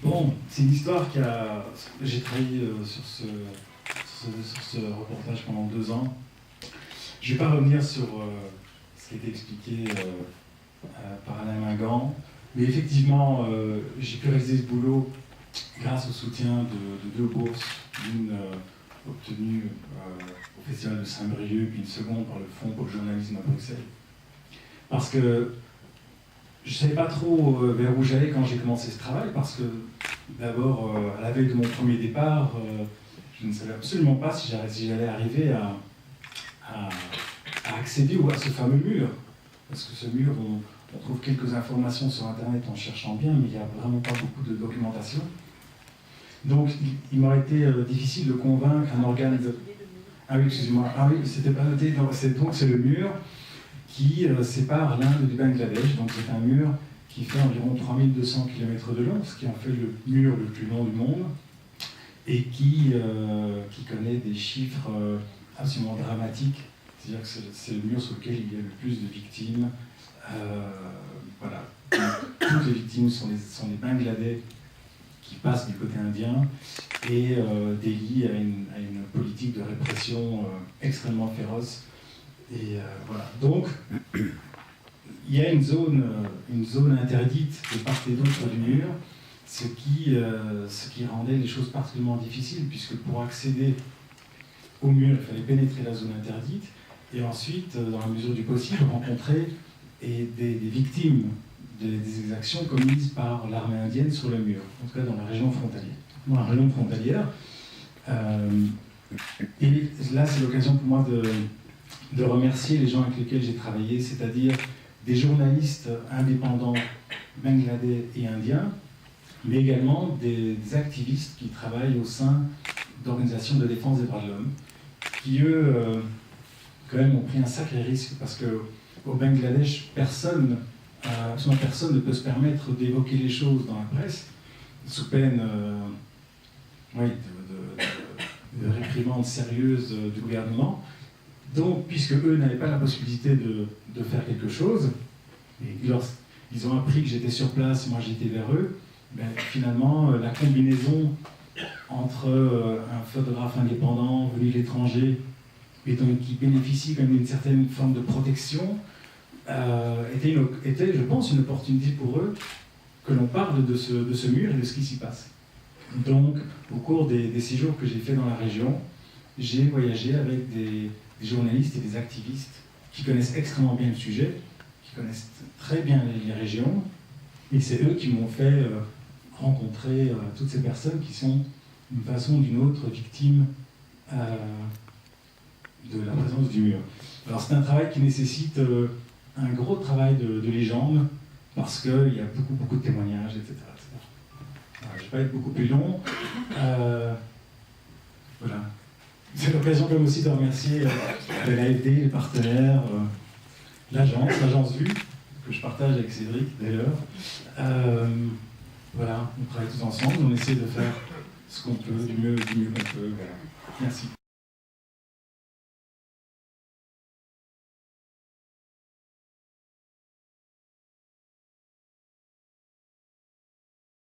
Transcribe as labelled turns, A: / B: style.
A: Bon, c'est une histoire qui a... J'ai travaillé sur ce reportage pendant 2 ans. Je ne vais pas revenir sur ce qui a été expliqué par Alain Mingan, mais effectivement, j'ai pu réaliser ce boulot grâce au soutien de 2 bourses, l'une obtenue au Festival de Saint-Brieuc, puis une seconde par le Fonds pour le journalisme à Bruxelles. Parce que je ne savais pas trop vers où j'allais quand j'ai commencé ce travail, parce que d'abord, à la veille de mon premier départ, je ne savais absolument pas si j'allais arriver à accéder à ce fameux mur. Parce que ce mur, on trouve quelques informations sur Internet en cherchant bien, mais il n'y a vraiment pas beaucoup de documentation. Donc, il m'aurait été difficile de convaincre un organe de... Ah oui, excusez-moi. Ah oui, c'était pas noté. Donc, c'est le mur qui sépare l'Inde du Bangladesh. Donc, c'est un mur qui fait environ 3200 km de long, ce qui en fait le mur le plus long du monde, et qui connaît des chiffres absolument dramatiques. C'est-à-dire que c'est le mur sur lequel il y a le plus de victimes. Voilà. Toutes les victimes sont des Bangladais qui passent du côté indien et déliés à une politique de répression extrêmement féroce. Et voilà. Donc, il y a une zone interdite de part et d'autre du mur, ce qui rendait les choses particulièrement difficiles, puisque pour accéder au mur, il fallait pénétrer la zone interdite, et ensuite, dans la mesure du possible, rencontrer des victimes des exactions commises par l'armée indienne sur le mur, en tout cas dans la région frontalière. Et là, c'est l'occasion pour moi de remercier les gens avec lesquels j'ai travaillé, c'est-à-dire des journalistes indépendants bangladais et indiens, mais également des activistes qui travaillent au sein d'organisations de défense des droits de l'homme, qui eux, quand même, ont pris un sacré risque, parce qu'au Bangladesh, personne ne peut se permettre d'évoquer les choses dans la presse, sous peine de réprimandes sérieuses du gouvernement. Donc, puisque eux n'avaient pas la possibilité de faire quelque chose, et lorsqu'ils ont appris que j'étais sur place, moi j'étais vers eux, ben, finalement, la combinaison entre un photographe indépendant venu de l'étranger, et donc qui bénéficie quand même d'une certaine forme de protection, était, je pense, une opportunité pour eux que l'on parle de ce mur et de ce qui s'y passe. Donc, au cours des séjours que j'ai fait dans la région, j'ai voyagé avec des journalistes et des activistes qui connaissent extrêmement bien le sujet, qui connaissent très bien les régions, et c'est eux qui m'ont fait rencontrer toutes ces personnes qui sont, d'une façon ou d'une autre, victimes de la présence du mur. Alors c'est un travail qui nécessite un gros travail de légende, parce qu'il y a beaucoup de témoignages, etc. Je ne vais pas être beaucoup plus long. Voilà. C'est l'occasion quand même aussi de remercier l'AFD, les partenaires, l'agence Vue, que je partage avec Cédric d'ailleurs. Voilà, on travaille tous ensemble, on essaie de faire ce qu'on peut, du mieux qu'on peut. Voilà. Merci.